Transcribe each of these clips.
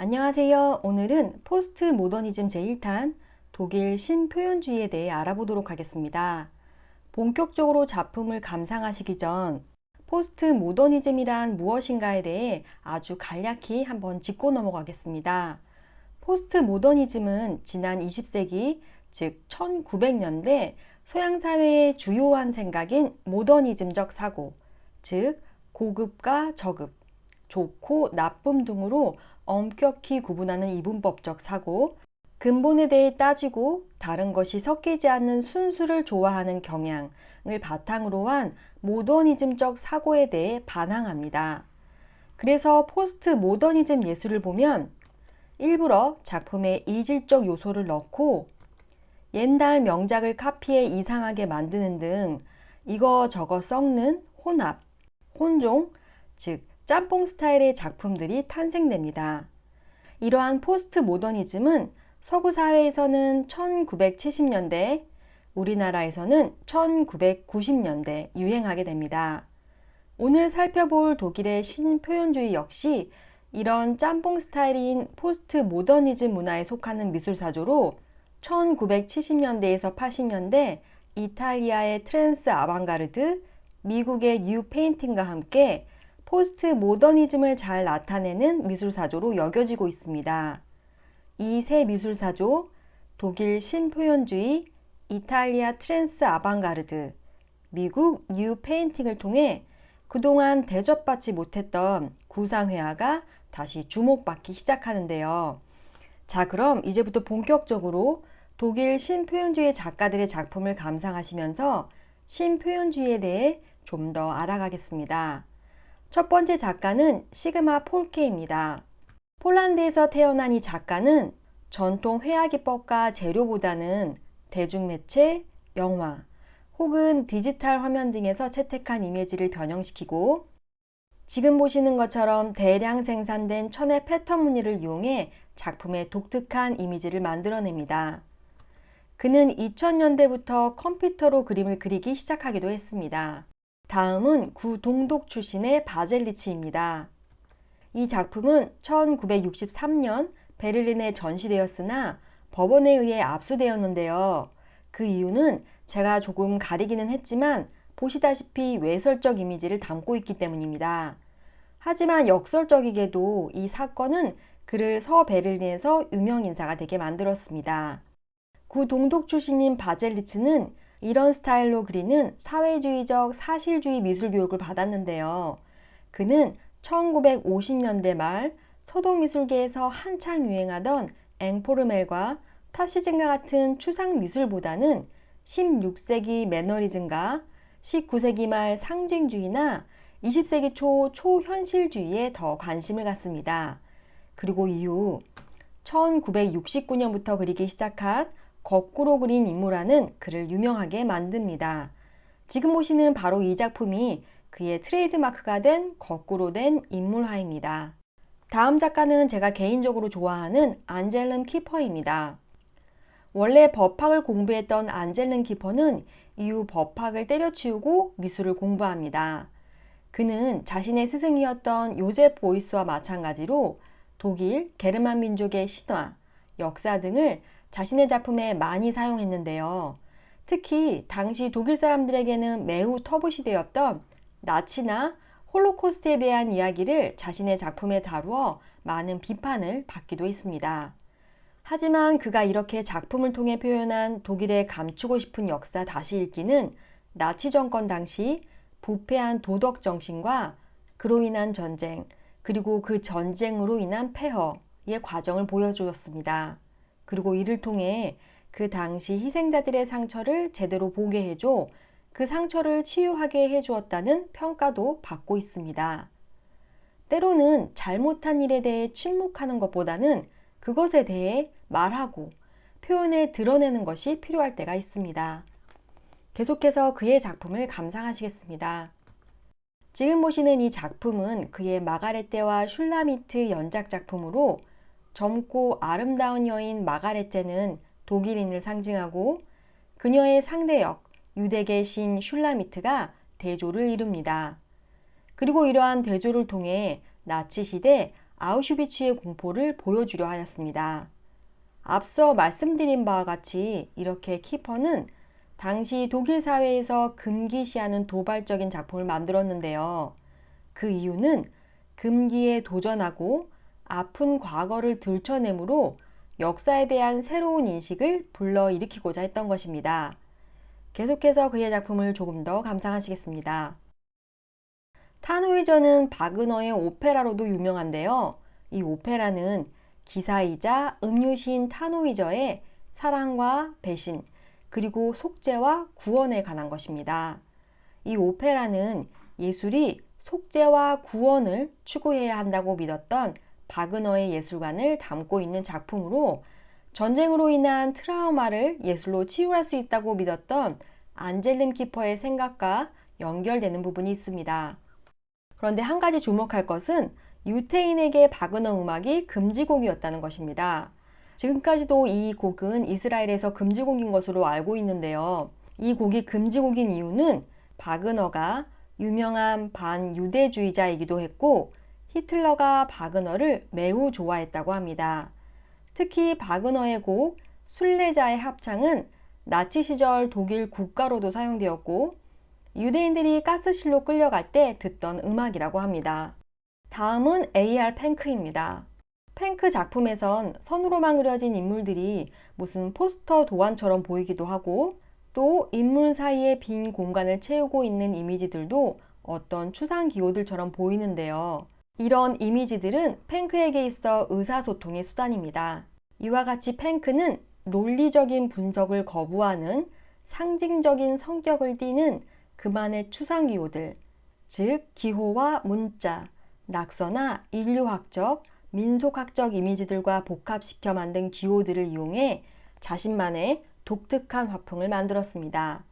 안녕하세요. 오늘은 포스트 모더니즘 제1탄 독일 신표현주의에 대해 알아보도록 하겠습니다. 본격적으로 작품을 감상하시기 전 포스트 모더니즘이란 무엇인가에 대해 아주 간략히 한번 짚고 넘어가겠습니다. 포스트 모더니즘은 지난 20세기, 즉 1900년대 서양 사회의 주요한 생각인 모더니즘적 사고, 즉 고급과 저급, 좋고 나쁨 등으로 엄격히 구분하는 이분법적 사고, 근본에 대해 따지고 다른 것이 섞이지 않는 순수를 좋아하는 경향을 바탕으로 한 모더니즘적 사고에 대해 반항합니다. 그래서 포스트 모더니즘 예술을 보면 일부러 작품에 이질적 요소를 넣고 옛날 명작을 카피해 이상하게 만드는 등 이거저거 섞는 혼합, 혼종, 즉 짬뽕 스타일의 작품들이 탄생됩니다. 이러한 포스트 모더니즘은 서구 사회에서는 1970년대, 우리나라에서는 1990년대 유행하게 됩니다. 오늘 살펴볼 독일의 신표현주의 역시 이런 짬뽕 스타일인 포스트 모더니즘 문화에 속하는 미술사조로 1970년대에서 80년대 이탈리아의 트랜스 아방가르드, 미국의 뉴 페인팅과 함께 포스트 모더니즘을 잘 나타내는 미술사조로 여겨지고 있습니다. 이 세 미술사조, 독일 신표현주의, 이탈리아 트랜스 아방가르드, 미국 뉴 페인팅을 통해 그동안 대접받지 못했던 구상회화가 다시 주목받기 시작하는데요. 자, 그럼 이제부터 본격적으로 독일 신표현주의 작가들의 작품을 감상하시면서 신표현주의에 대해 좀 더 알아가겠습니다. 첫 번째 작가는 시그마 폴케입니다. 폴란드에서 태어난 이 작가는 전통 회화 기법과 재료보다는 대중매체, 영화 혹은 디지털 화면 등에서 채택한 이미지를 변형시키고 지금 보시는 것처럼 대량 생산된 천의 패턴 무늬를 이용해 작품의 독특한 이미지를 만들어냅니다. 그는 2000년대부터 컴퓨터로 그림을 그리기 시작하기도 했습니다. 다음은 구동독 출신의 바젤리치입니다. 이 작품은 1963년 베를린에 전시되었으나 법원에 의해 압수되었는데요. 그 이유는 제가 조금 가리기는 했지만 보시다시피 외설적 이미지를 담고 있기 때문입니다. 하지만 역설적이게도 이 사건은 그를 서베를린에서 유명 인사가 되게 만들었습니다. 구동독 출신인 바젤리츠는 이런 스타일로 그리는 사회주의적 사실주의 미술 교육을 받았는데요. 그는 1950년대 말 서동미술계에서 한창 유행하던 앵포르멜과 타시즘과 같은 추상 미술보다는 16세기 매너리즘과 19세기 말 상징주의나 20세기 초 초현실주의에 더 관심을 갖습니다. 그리고 이후 1969년부터 그리기 시작한 거꾸로 그린 인물화는 그를 유명하게 만듭니다. 지금 보시는 바로 이 작품이 그의 트레이드마크가 된 거꾸로 된 인물화입니다. 다음 작가는 제가 개인적으로 좋아하는 안젤름 키퍼입니다. 원래 법학을 공부했던 안젤름 키퍼는 이후 법학을 때려치우고 미술을 공부합니다. 그는 자신의 스승이었던 요제프 보이스와 마찬가지로 독일, 게르만 민족의 신화, 역사 등을 자신의 작품에 많이 사용했는데요. 특히 당시 독일 사람들에게는 매우 터부시되었던 나치나 홀로코스트에 대한 이야기를 자신의 작품에 다루어 많은 비판을 받기도 했습니다. 하지만 그가 이렇게 작품을 통해 표현한 독일의 감추고 싶은 역사 다시 읽기는 나치 정권 당시 부패한 도덕 정신과 그로 인한 전쟁, 그리고 그 전쟁으로 인한 폐허의 과정을 보여주었습니다. 그리고 이를 통해 그 당시 희생자들의 상처를 제대로 보게 해줘 그 상처를 치유하게 해주었다는 평가도 받고 있습니다. 때로는 잘못한 일에 대해 침묵하는 것보다는 그것에 대해 말하고 표현에 드러내는 것이 필요할 때가 있습니다. 계속해서 그의 작품을 감상하시겠습니다. 지금 보시는 이 작품은 그의 마가레테와 슐라미트 연작 작품으로 젊고 아름다운 여인 마가레테는 독일인을 상징하고 그녀의 상대역 유대계 신 슐라미트가 대조를 이룹니다. 그리고 이러한 대조를 통해 나치 시대 아우슈비츠의 공포를 보여주려 하였습니다. 앞서 말씀드린 바와 같이 이렇게 키퍼는 당시 독일 사회에서 금기시하는 도발적인 작품을 만들었는데요. 그 이유는 금기에 도전하고 아픈 과거를 들춰내므로 역사에 대한 새로운 인식을 불러일으키고자 했던 것입니다. 계속해서 그의 작품을 조금 더 감상하시겠습니다. 탄호이저는 바그너의 오페라로도 유명한데요. 이 오페라는 기사이자 음유시인 탄호이저의 사랑과 배신, 그리고 속죄와 구원에 관한 것입니다. 이 오페라는 예술이 속죄와 구원을 추구해야 한다고 믿었던 바그너의 예술관을 담고 있는 작품으로 전쟁으로 인한 트라우마를 예술로 치유할 수 있다고 믿었던 안젤름 키퍼의 생각과 연결되는 부분이 있습니다. 그런데 한 가지 주목할 것은 유태인에게 바그너 음악이 금지곡이었다는 것입니다. 지금까지도 이 곡은 이스라엘에서 금지곡인 것으로 알고 있는데요. 이 곡이 금지곡인 이유는 바그너가 유명한 반유대주의자이기도 했고 히틀러가 바그너를 매우 좋아했다고 합니다. 특히 바그너의 곡 순례자의 합창은 나치 시절 독일 국가로도 사용되었고 유대인들이 가스실로 끌려갈 때 듣던 음악이라고 합니다. 다음은 A.R. 팽크입니다. 팽크 작품에선 선으로만 그려진 인물들이 무슨 포스터 도안처럼 보이기도 하고 또 인물 사이에 빈 공간을 채우고 있는 이미지들도 어떤 추상 기호들처럼 보이는데요. 이런 이미지들은 팽크에게 있어 의사소통의 수단입니다. 이와 같이 팽크는 논리적인 분석을 거부하는 상징적인 성격을 띠는 그만의 추상 기호들, 즉 기호와 문자, 낙서나 인류학적, 민속학적 이미지들과 복합시켜 만든 기호들을 이용해 자신만의 독특한 화풍을 만들었습니다.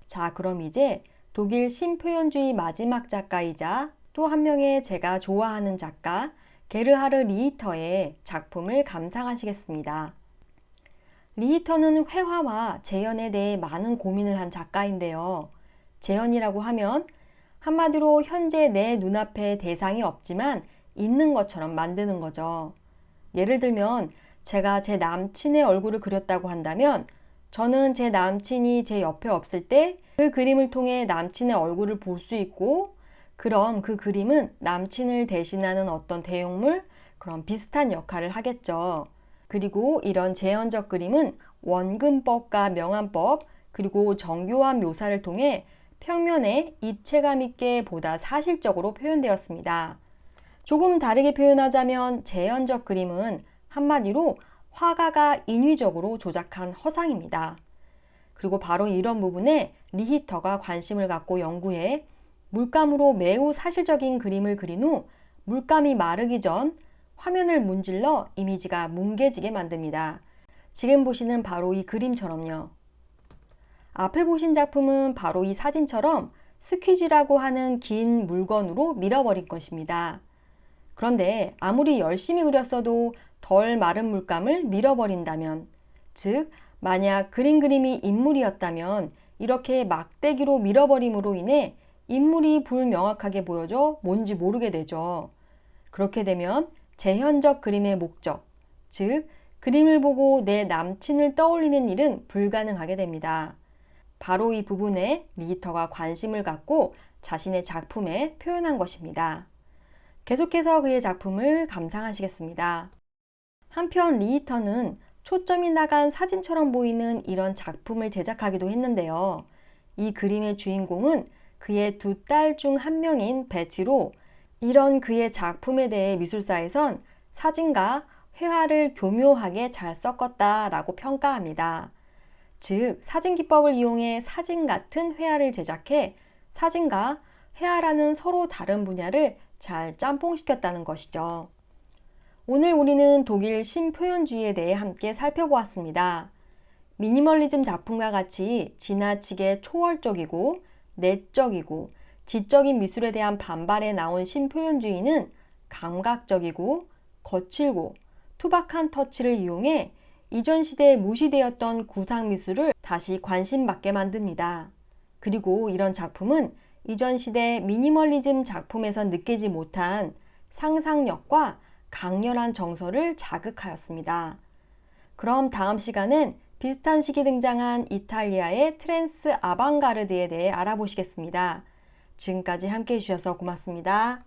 자, 그럼 이제 독일 신표현주의 마지막 작가이자 또 한 명의 제가 좋아하는 작가 게르하르 리히터의 작품을 감상하시겠습니다. 리히터는 회화와 재현에 대해 많은 고민을 한 작가인데요. 재현이라고 하면 한마디로 현재 내 눈앞에 대상이 없지만 있는 것처럼 만드는 거죠. 예를 들면 제가 제 남친의 얼굴을 그렸다고 한다면 저는 제 남친이 제 옆에 없을 때 그 그림을 통해 남친의 얼굴을 볼 수 있고 그럼 그 그림은 남친을 대신하는 어떤 대용물, 그런 비슷한 역할을 하겠죠. 그리고 이런 재현적 그림은 원근법과 명암법, 그리고 정교한 묘사를 통해 평면에 입체감 있게 보다 사실적으로 표현되었습니다. 조금 다르게 표현하자면 재현적 그림은 한마디로 화가가 인위적으로 조작한 허상입니다. 그리고 바로 이런 부분에 리히터가 관심을 갖고 연구해 물감으로 매우 사실적인 그림을 그린 후 물감이 마르기 전 화면을 문질러 이미지가 뭉개지게 만듭니다. 지금 보시는 바로 이 그림처럼요. 앞에 보신 작품은 바로 이 사진처럼 스퀴즈라고 하는 긴 물건으로 밀어버린 것입니다. 그런데 아무리 열심히 그렸어도 덜 마른 물감을 밀어버린다면, 즉 만약 그림이 인물이었다면 이렇게 막대기로 밀어버림으로 인해 인물이 불명확하게 보여져 뭔지 모르게 되죠. 그렇게 되면 재현적 그림의 목적, 즉 그림을 보고 내 남친을 떠올리는 일은 불가능하게 됩니다. 바로 이 부분에 리히터가 관심을 갖고 자신의 작품에 표현한 것입니다. 계속해서 그의 작품을 감상하시겠습니다. 한편 리히터는 초점이 나간 사진처럼 보이는 이런 작품을 제작하기도 했는데요. 이 그림의 주인공은 그의 두 딸 중 한 명인 베티로 이런 그의 작품에 대해 미술사에선 사진과 회화를 교묘하게 잘 섞었다라고 평가합니다. 즉, 사진 기법을 이용해 사진 같은 회화를 제작해 사진과 회화라는 서로 다른 분야를 잘 짬뽕시켰다는 것이죠. 오늘 우리는 독일 신표현주의에 대해 함께 살펴보았습니다. 미니멀리즘 작품과 같이 지나치게 초월적이고 내적이고 지적인 미술에 대한 반발에 나온 신표현주의는 감각적이고 거칠고 투박한 터치를 이용해 이전 시대에 무시되었던 구상미술을 다시 관심받게 만듭니다. 그리고 이런 작품은 이전 시대 미니멀리즘 작품에서 느끼지 못한 상상력과 강렬한 정서를 자극하였습니다. 그럼 다음 시간은 비슷한 시기 등장한 이탈리아의 트랜스 아방가르드에 대해 알아보시겠습니다. 지금까지 함께 해주셔서 고맙습니다.